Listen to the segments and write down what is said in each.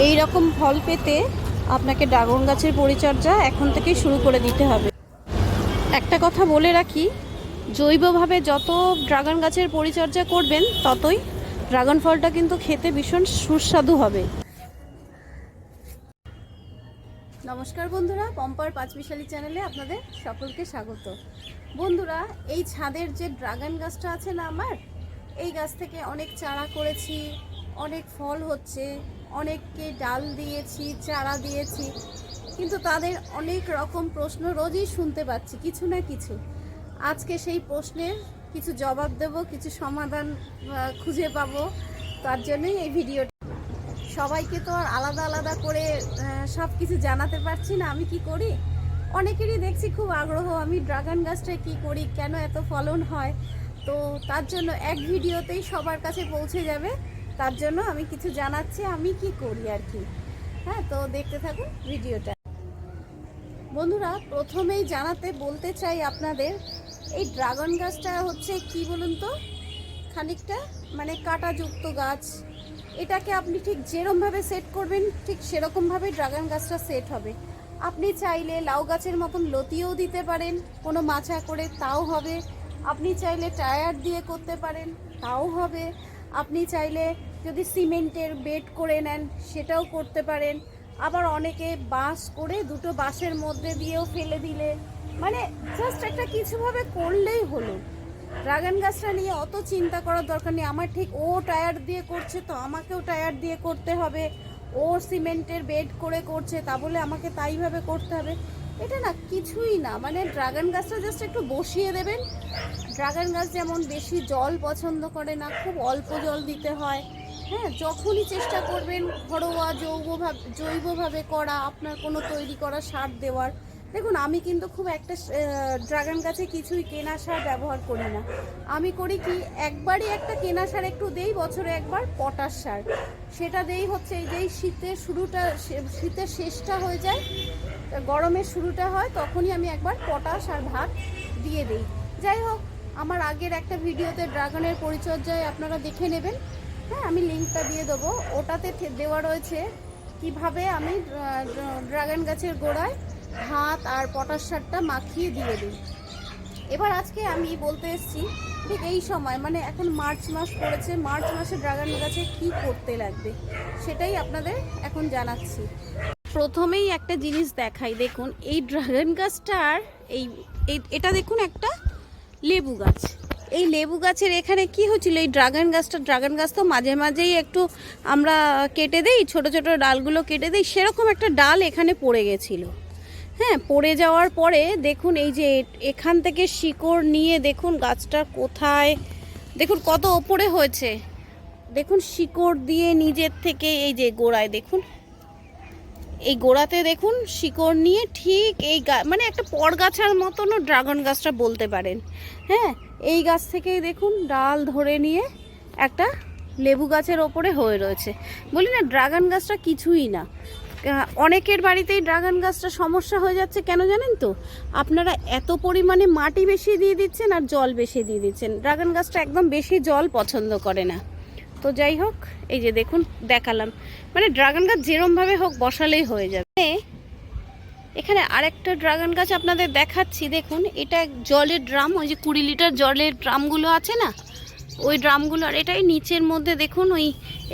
এই রকম ফল পেতে আপনাকে ড্রাগন গাছের পরিচর্যা এখন থেকেই শুরু করে দিতে হবে। একটা কথা বলে রাখি, জৈবভাবে যত ড্রাগন গাছের পরিচর্যা করবেন ততই ড্রাগন ফলটা কিন্তু খেতে ভীষণ সুস্বাদু হবে। নমস্কার বন্ধুরা, পম্পার পাঁচমিশালি চ্যানেলে আপনাদের সকলকে স্বাগত। বন্ধুরা, এই ছাদের যে ড্রাগন গাছটা আছে না আমার, এই গাছ থেকে অনেক চারা করেছি, অনেক ফল হচ্ছে, অনেককে ডাল দিয়েছি, চারা দিয়েছি, কিন্তু তাদের অনেক রকম প্রশ্ন রোজই শুনতে পাচ্ছি কিছু না কিছু। আজকে সেই প্রশ্নের কিছু জবাব দেব, কিছু সমাধান খুঁজে পাবো, তার জন্যই এই ভিডিওটা। সবাইকে তো আর আলাদা আলাদা করে সব কিছু জানাতে পারছি না আমি কি করি। অনেকেরই দেখছি খুব আগ্রহ আমি ড্রাগন গাছটায় কী করি, কেন এত ফলন হয়। তো তার জন্য এক ভিডিওতেই সবার কাছে পৌঁছে যাবে, তার জন্য আমি কিছু জানাচ্ছি আমি কি করি আর কি। হ্যাঁ, তো দেখতে থাকুন ভিডিওটা। বন্ধুরা, প্রথমেই বলতে চাই আপনাদের, এই ড্রাগন গাছটা হচ্ছে কি বলুন তো, খানিকটা মানে কাঁটাযুক্ত গাছ। এটাকে আপনি ঠিক যেরকমভাবে সেট করবেন ঠিক সেরকমভাবে ড্রাগন গাছটা সেট হবে। আপনি চাইলে লাউ গাছের মতন লতিও দিতে পারেন কোনো মাচা করে, তাও হবে। আপনি চাইলে টায়ার দিয়ে করতে পারেন, তাও হবে। আপনি চাইলে যদি সিমেন্টের বেড করে নেন সেটাও করতে পারেন। আবার অনেকে বাঁশ করে দুটো বাঁশের মধ্যে দিয়েও ফেলে দিলে, মানে জাস্ট একটা কিছুভাবে করলেই হলো। ড্রাগন গাছটা নিয়ে অত চিন্তা করার দরকার নেই। আমার ঠিক ও টায়ার দিয়ে করছে তো আমাকেও টায়ার দিয়ে করতে হবে, ও সিমেন্টের বেড করে করছে তা বলে আমাকে তাইভাবে করতে হবে, এটা না কিছুই না। মানে ড্রাগন গাছটা জাস্ট একটু বসিয়ে দেবেন। ড্রাগন গাছ যেমন বেশি জল পছন্দ করে না, খুব অল্প জল দিতে হয়। হ্যাঁ, যখনই চেষ্টা করবেন ঘরোয়া জৈবভাবে করা, আপনার কোনো তৈরি করা সার দেওয়ার। দেখুন, আমি কিন্তু খুব একটা ড্রাগন গাছে কিছুই কেনা সার ব্যবহার করি না। আমি করি কি, একবারই একটা কেনা সার একটু দেই, বছরে একবার পটাশ সার। সেটা দেই হচ্ছে এই যেই শীতের শেষটা হয়ে যায়, গরমের শুরুটা হয়, তখনই আমি একবার পটাশ আর ভাত দিয়ে দিই। যাই হোক, আমার আগের একটা ভিডিওতে ড্রাগনের পরিচর্যায় আপনারা দেখে নেবেন। হ্যাঁ, আমি লিঙ্কটা দিয়ে দেবো, ওটাতে দেওয়া রয়েছে কিভাবে আমি ড্রাগন গাছের গোড়ায় ভাত আর পটাশ সারটা মাখিয়ে দিয়ে দিই। এবার আজকে আমি বলতে এসেছি ঠিক এই সময়, মানে এখন মার্চ মাস পড়েছে, মার্চ মাসে ড্রাগন গাছে কি করতে লাগবে সেটাই আপনাদের এখন জানাচ্ছি। প্রথমেই একটা জিনিস দেখাই, দেখুন এই ড্রাগন গাছটার এটা দেখুন একটা লেবু গাছ। এই লেবু গাছের এখানে কি হচ্ছিল, এই ড্রাগন গাছ তো মাঝে মাঝেই একটু আমরা কেটে দেই, ছোট ছোট ডালগুলো কেটে দিই, সেরকম একটা ডাল এখানে পড়ে গেছিলো। হ্যাঁ, পড়ে যাওয়ার পরে দেখুন এই যে এখান থেকে শিকড় নিয়ে দেখুন গাছটা কোথায়, দেখুন কত ওপরে হয়েছে। দেখুন শিকড় দিয়ে নিজের থেকে এই যে গোড়ায় দেখুন, এই গোড়াতে দেখুন শিকড় নিয়ে ঠিক এই মানে একটা পরগাছার মতনও ড্রাগন গাছটা বলতে পারেন। হ্যাঁ, এই গাছ থেকেই দেখুন ডাল ধরে নিয়ে একটা লেবু গাছের ওপরে হয়ে রয়েছে। বলি না, ড্রাগন গাছটা কিছুই না। অনেকের বাড়িতেই ড্রাগন গাছটা সমস্যা হয়ে যাচ্ছে কেন জানেন তো, আপনারা এত পরিমাণে মাটি বেশি দিয়ে দিচ্ছেন আর জল বেশি দিয়ে দিচ্ছেন। ড্রাগন গাছটা একদম বেশি জল পছন্দ করে না। তো যাই হোক, এই যে দেখুন দেখালাম, মানে ড্রাগন গাছ যেরমভাবে হোক বসালেই হয়ে যাবে। এখানে আরেকটা ড্রাগন গাছ আপনাদের দেখাচ্ছি, দেখুন এটা জলের ড্রাম, ওই যে 20 লিটার জলের ড্রামগুলো আছে না, ওই ড্রামগুলো। আর এটাই নিচের মধ্যে দেখুন ওই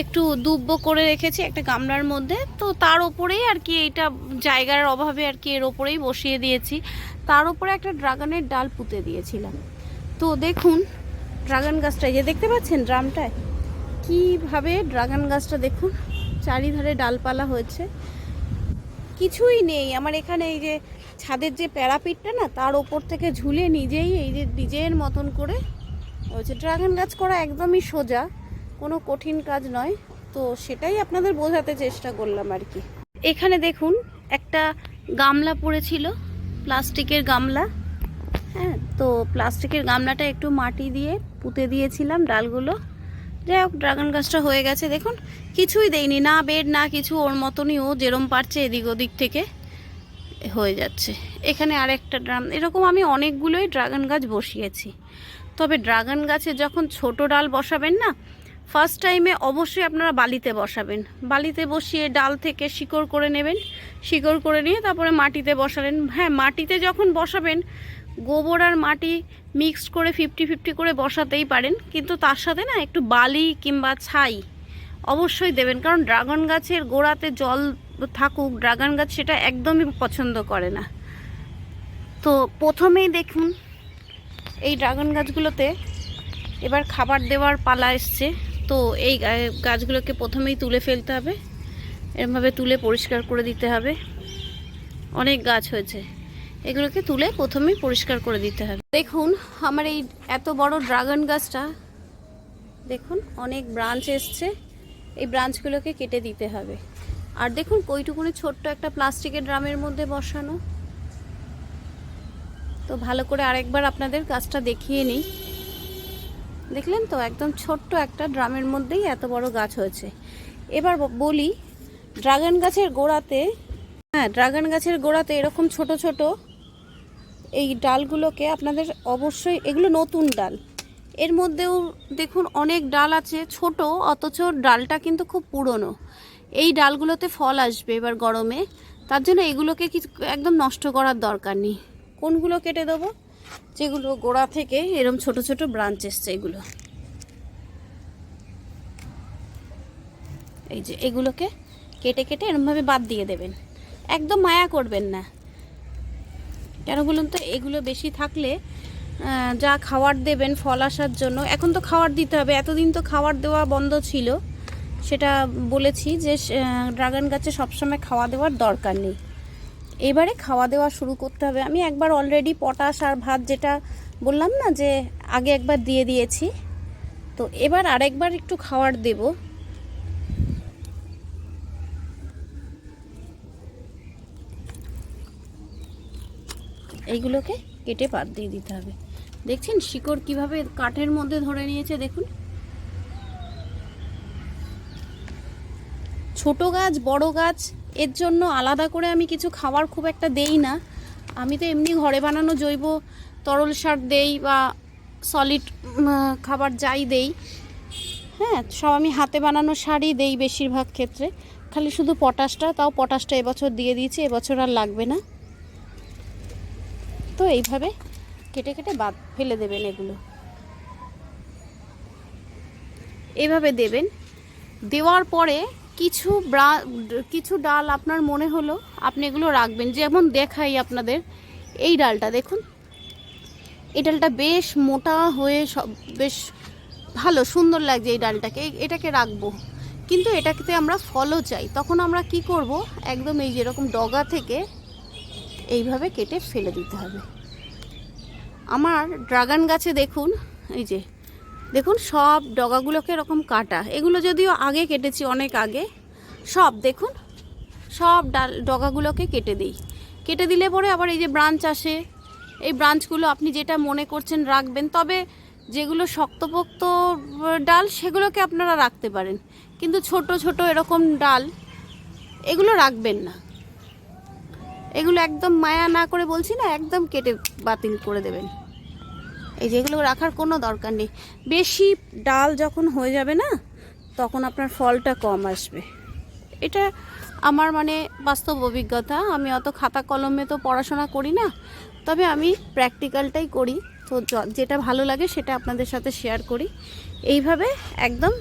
একটু দুব্বো করে রেখেছি একটা গামলার মধ্যে, তো তার ওপরেই আর কি, এইটা জায়গার অভাবে আর কি এর ওপরেই বসিয়ে দিয়েছি। তার ওপরে একটা ড্রাগনের ডাল পুঁতে দিয়েছিলাম। তো দেখুন ড্রাগন গাছটা, যে দেখতে পাচ্ছেন ড্রামটায় কিভাবে ড্রাগন গাছটা দেখুন চারিধারে ডালপালা হয়েছে, কিছুই নেই আমার এখানে। এই যে ছাদের যে প্যারাপিটটা না, তার ওপর থেকে ঝুলে নিজেই এই যে নিজের মতন করে হয়েছে। ড্রাগন গাছ করা একদমই সোজা, কোনো কঠিন কাজ নয়। তো সেটাই আপনাদের বোঝাতে চেষ্টা করলাম আর কি। এখানে দেখুন একটা গামলা পড়েছিল, প্লাস্টিকের গামলা। হ্যাঁ, তো প্লাস্টিকের গামলাটা একটু মাটি দিয়ে পুঁতে দিয়েছিলাম ডালগুলো। যাই হোক, ড্রাগন গাছটা হয়ে গেছে। দেখুন কিছুই দেয়নি, না বেড না কিছু, ওর মতনই ও যেরম পারছে এদিক ওদিক থেকে হয়ে যাচ্ছে। এখানে আরেকটা ড্রাম, এরকম আমি অনেকগুলোই ড্রাগন গাছ বসিয়েছি। তবে ড্রাগন গাছে যখন ছোট ডাল বসাবেন না, ফার্স্ট টাইমে অবশ্যই আপনারা বালিতে বসাবেন। বালিতে বসিয়ে ডাল থেকে শিকড় করে নেবেন, শিকড় করে নিয়ে তারপরে মাটিতে বসালেন। হ্যাঁ, মাটিতে যখন বসাবেন গোবর আর মাটি মিক্সড করে 50-50 করে বসাতেই পারেন, কিন্তু তার সাথে না একটু বালি কিংবা ছাই অবশ্যই দেবেন, কারণ ড্রাগন গাছের গোড়াতে জল থাকুক, ড্রাগন গাছ সেটা একদমই পছন্দ করে না। তো প্রথমেই দেখুন এই ড্রাগন গাছগুলোতে এবার খাবার দেওয়ার পালা এসছে। তো এই গাছগুলোকে প্রথমেই তুলে ফেলতে হবে, এরমভাবে তুলে পরিষ্কার করে দিতে হবে। অনেক গাছ হয়েছে, এগুলোকে তুলে প্রথমেই পরিষ্কার করে দিতে হবে। দেখুন আমার এই এত বড় ড্রাগন গাছটা, দেখুন অনেক ব্রাঞ্চ এসছে, এই ব্রাঞ্চগুলোকে কেটে দিতে হবে। আর দেখুন কইটুকুনি ছোট্ট একটা প্লাস্টিকের ড্রামের মধ্যে বসানো। তো ভালো করে আরেকবার আপনাদের গাছটা দেখিয়ে নিই। দেখলেন তো, একদম ছোট্ট একটা ড্রামের মধ্যেই এত বড় গাছ হয়েছে। এবার বলি, ড্রাগন গাছের গোড়াতে, হ্যাঁ ড্রাগন গাছের গোড়াতে এরকম ছোট ছোট এই ডালগুলোকে আপনাদের অবশ্যই, এগুলো নতুন ডাল, এর মধ্যেও দেখুন অনেক ডাল আছে ছোট, অথচ ডালটা কিন্তু খুব পুরনো। এই ডালগুলোতে ফল আসবে এবার গরমে, তার জন্য এগুলোকে একদম নষ্ট করার দরকার নেই। কোনগুলো কেটে দেবো? যেগুলো গোড়া থেকে এরকম ছোট ছোট ব্রাঞ্চ এসছে, এগুলো, এই যে এগুলোকে কেটে কেটে এরকমভাবে বাদ দিয়ে দেবেন। একদম মায়া করবেন না, কেন বলুন তো, এগুলো বেশি থাকলে যা খাবার দেবেন ফল আসার জন্য, এখন তো খাবার দিতে হবে, এতদিন তো খাবার দেওয়া বন্ধ ছিল, সেটা বলেছি যে ড্রাগন গাছে সবসময় খাওয়া দেওয়ার দরকার নেই। এবারে খাওয়া দেওয়া শুরু করতে হবে। আমি একবার অলরেডি পটাশ আর ভাত, যেটা বললাম না যে আগে একবার দিয়ে দিয়েছি, তো এবার আরেকবার একটু খাবার দেব। এইগুলোকে কেটে বাদ দিয়ে দিতে হবে। দেখছেন শিকড় কিভাবে কাঠের মধ্যে ধরে নিয়েছে, দেখুন। ছোট গাছ বড় গাছ এর জন্য আলাদা করে আমি কিছু খাবার খুব একটা দেই না। আমি তো এমনি ঘরে বানানো জৈব তরল সার দেই বা সলিড খাবার যাই দেই, হ্যাঁ সব আমি হাতে বানানো সারই দেই বেশিরভাগ ক্ষেত্রে। খালি শুধু পটাশটা, তাও পটাশটা এবছর দিয়ে দিয়েছি, এবছর আর লাগবে না। তো এইভাবে কেটে কেটে বাদ ফেলে দেবেন, এগুলো এইভাবে দেবেন। দেওয়ার পরে কিছু ডাল আপনার মনে হলো আপনি এগুলো রাখবেন। যেমন দেখাই আপনাদের, এই ডালটা দেখুন, এই ডালটা বেশ মোটা হয়ে সব বেশ ভালো সুন্দর লাগছে। এই ডালটাকে, এটাকে রাখবো, কিন্তু এটাকে আমরা ফলও চাই। তখন আমরা কি করব, একদম এই যেরকম ডগা থেকে এইভাবে কেটে ফেলে দিতে হবে। আমার ড্রাগন গাছে দেখুন, এই যে দেখুন সব ডগাগুলোকে এরকম কাটা, এগুলো যদিও আগে কেটেছি, অনেক আগে। সব দেখুন, সব ডগাগুলোকে কেটে দিই। কেটে দিলে পরে আবার এই যে ব্রাঞ্চ আসে, এই ব্রাঞ্চগুলো আপনি যেটা মনে করছেন রাখবেন। তবে যেগুলো শক্তপোক্ত ডাল সেগুলোকে আপনারা রাখতে পারেন, কিন্তু ছোট ছোট এরকম ডাল এগুলো রাখবেন না। এগুলো একদম মায়া না করে বলছি না, একদম কেটে বাতিল করে দেবেন। এই যেগুলো রাখার কোনো দরকার নেই। বেশি ডাল যখন হয়ে যাবে না, তখন আপনার ফলটা কম আসবে। এটা আমার মানে বাস্তব অভিজ্ঞতা। আমি অত খাতা কলমে তো পড়াশোনা করি না, তবে আমি প্র্যাকটিক্যালটাই করি। তো যেটা ভালো লাগে সেটা আপনাদের সাথে শেয়ার করি। এইভাবে একদম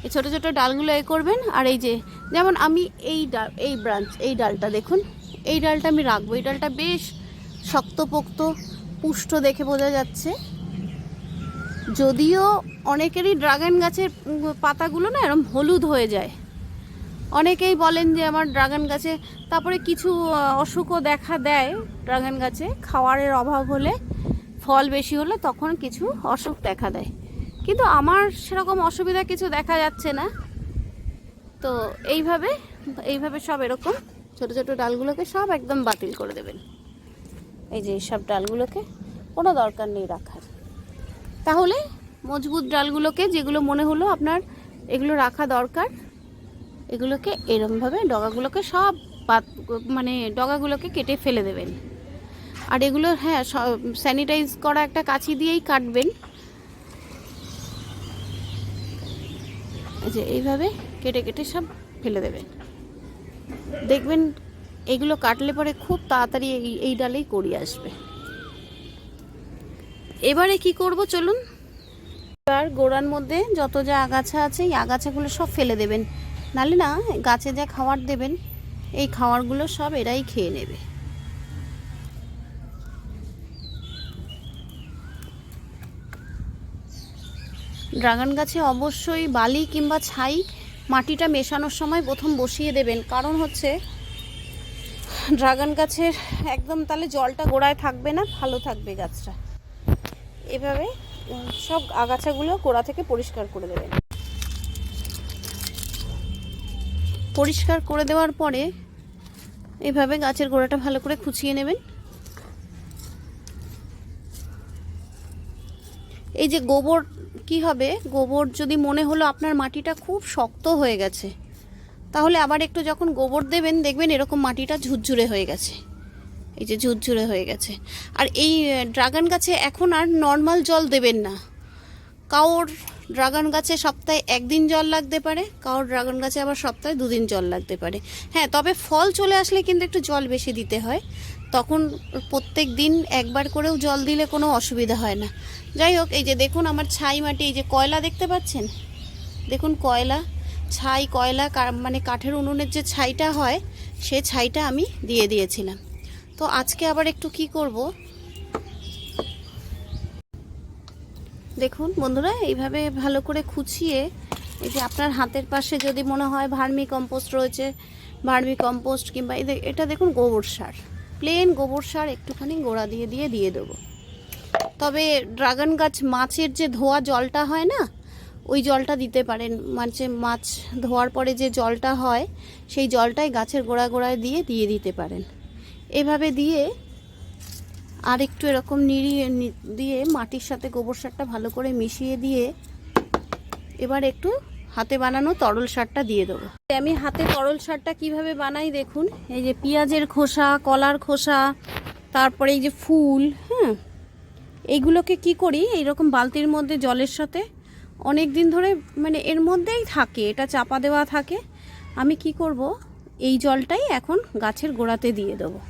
এই ছোটো ছোটো ডালগুলো করবেন। আর এই যে যেমন আমি এই ব্রাঞ্চ, এই ডালটা দেখুন, এই ডালটা আমি রাখবো। এই ডালটা বেশ শক্তপোক্ত পুষ্ট দেখে বোঝা যাচ্ছে। যদিও অনেকেরই ড্রাগন গাছের পাতাগুলো না এরকম হলুদ হয়ে যায়, অনেকেই বলেন যে আমার ড্রাগন গাছে, তারপরে কিছু অসুখও দেখা দেয় ড্রাগন গাছে, খাওয়ারের অভাব হলে, ফল বেশি হলে তখন কিছু অসুখ দেখা দেয়। কিন্তু আমার সেরকম অসুবিধা কিছু দেখা যাচ্ছে না। তো এইভাবে সব এরকম ছোটো ছোটো ডালগুলোকে সব একদম বাতিল করে দেবেন। এই যে এইসব ডালগুলোকে কোনো দরকার নেই রাখার। তাহলে মজবুত ডালগুলোকে, যেগুলো মনে হলো আপনার এগুলো রাখা দরকার, এগুলোকে এরমভাবে ডগাগুলোকে সব মানে ডগাগুলোকে কেটে ফেলে দেবেন। আর এগুলো হ্যাঁ স্যানিটাইজ করা একটা কাঁচি দিয়েই কাটবেন। যে এইভাবে কেটে কেটে সব ফেলে দেবেন। দেখবেন এগুলো কাটলে পরে খুব তাড়াতাড়ি এই ডালেই কড়ি আসবে। এবারে কি করব চলুন, এবার গোড়ার মধ্যে যত যা আগাছা আছে এই আগাছাগুলো সব ফেলে দেবেন, নাহলে না গাছে যা খাবার দেবেন এই খাবারগুলো সব এরাই খেয়ে নেবে। ড্রাগন গাছে অবশ্যই বালি কিংবা ছাই মাটিটা মেশানোর সময় প্রথম বসিয়ে দেবেন, কারণ হচ্ছে ড্রাগন গাছের একদম তাহলে জলটা গোড়ায় থাকবে না, ভালো থাকবে গাছটা। এভাবে সব আগাছাগুলো গোড়া থেকে পরিষ্কার করে দেবেন। পরিষ্কার করে দেওয়ার পরে এভাবে গাছের গোড়াটা ভালো করে খুঁচিয়ে নেবেন। এই যে গোবর, কি হবে, গোবর যদি মনে হলো আপনার মাটিটা খুব শক্ত হয়ে গেছে, তাহলে আবার একটু যখন গোবর দেবেন দেখবেন এরকম মাটিটা ঝুরঝুরে হয়ে গেছে, এই যে ঝুরঝুরে হয়ে গেছে। আর এই ড্রাগন গাছে এখন আর নর্মাল জল দেবেন না। কারোর ড্রাগন গাছে সপ্তাহে 1 দিন জল লাগতে পারে, কারোর ড্রাগন গাছে আবার সপ্তাহে 2 দিন জল লাগতে পারে। হ্যাঁ, তবে ফল চলে আসলে কিন্তু একটু জল বেশি দিতে হয়, তখন প্রত্যেক দিন একবার করেও জল দিলে কোনো অসুবিধা হয় না। যাই হোক, এই যে দেখুন আমার ছাই মাটি, এই যে কয়লা দেখতে পাচ্ছেন, দেখুন কয়লা, ছাই, কয়লা মানে কাঠের উনুনের যে ছাইটা হয় সে ছাইটা আমি দিয়ে দিয়েছিলাম। তো আজকে আবার একটু কি করব, দেখুন বন্ধুরা, এইভাবে ভালো করে খুঁচিয়ে, এই যে আপনার হাতের পাশে যদি মনে হয় ভার্মি কম্পোস্ট রয়েছে, ভার্মি কম্পোস্ট কিংবা এটা দেখুন গোবর সার, প্লেন গোবর সার একটুখানি গোড়া দিয়ে দেবো। তবে ড্রাগন গাছ মাছের যে ধোয়া জলটা হয় না, ওই জলটা দিতে পারেন, মানে মাছ ধোয়ার পরে যে জলটা হয় সেই জলটাই গাছের গোড়ায় দিয়ে দিতে পারেন। এভাবে দিয়ে আর একটু এরকম নিড়িয়ে দিয়ে মাটির সাথে গোবর সারটা ভালো করে মিশিয়ে দিয়ে এবার একটু হাতে বানানো তরল সারটা দিয়ে দেবো। আমি হাতে তরল সারটা কিভাবে বানাই দেখুন, এই যে পেঁয়াজের খোসা, কলার খোসা, তারপরে এই যে ফুল, হ্যাঁ, এইগুলোকে কি করি, এইরকম বালতির মধ্যে জলের সাথে অনেক দিন ধরে মানে এর মধ্যেই থাকে, এটা চাপা দেওয়া থাকে। আমি কি করব, এই জলটাই এখন গাছের গোড়াতে দিয়ে দেবো।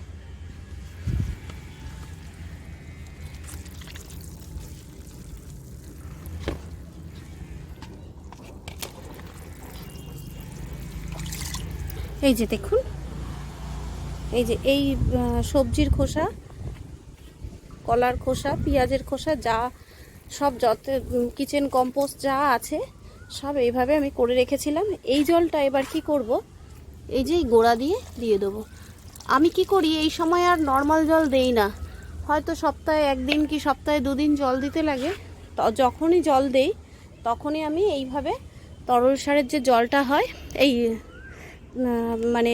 এই যে দেখুন, এই যে এই সবজির খোসা, কলার খোসা, পেঁয়াজের খোসা, যা সব যত কিচেন কম্পোস্ট যা আছে সব এইভাবে আমি করে রেখেছিলাম। এই জলটা এবার কি করব, এই যে গোড়া দিয়ে দেবো। আমি কি করি, এই সময় আর নর্মাল জল দেই না, হয়তো সপ্তাহে 1 দিন কি সপ্তাহে 2 দিন জল দিতে লাগে। তো যখনই জল দেই তখনই আমি এইভাবে তরল সারের যে জলটা হয়, এই মানে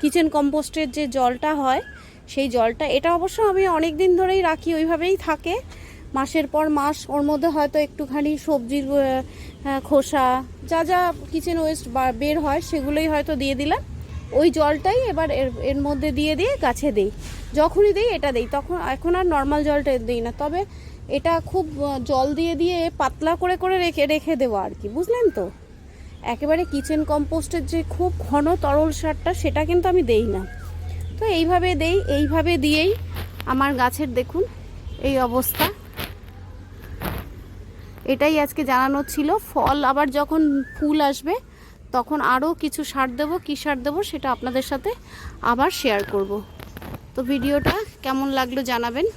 কিচেন কম্পোস্টের যে জলটা হয় সেই জলটা, এটা অবশ্য আমি অনেক দিন ধরেই রাখি, ওইভাবেই থাকে মাসের পর মাস। ওর মধ্যে হয়তো একটুখানি সবজির খোসা, যা কিচেন ওয়েস্ট বের হয় সেগুলোই হয়তো দিয়ে দিলাম। ওই জলটাই এবার এর মধ্যে দিয়ে গাছে দেই। যখনই দিই এটা দেই, তখন এখন আর নর্মাল জলটা দিই না। তবে এটা খুব জল দিয়ে পাতলা করে রেখে দেওয়া আর কি, বুঝলেন তো। একেবারে কিচেন কম্পোস্টের যে খুব ঘন তরল সারটা সেটা কিন্তু আমি দেই না। তো এইভাবে দেই, এইভাবে দিয়েই আমার গাছের দেখুন এই অবস্থা। এটাই আজকে জানানোর ছিল। ফল আবার যখন ফুল আসবে তখন আরও কিছু সার দেবো, কী সার দেবো সেটা আপনাদের সাথে আবার শেয়ার করব। তো ভিডিওটা কেমন লাগলো জানাবেন।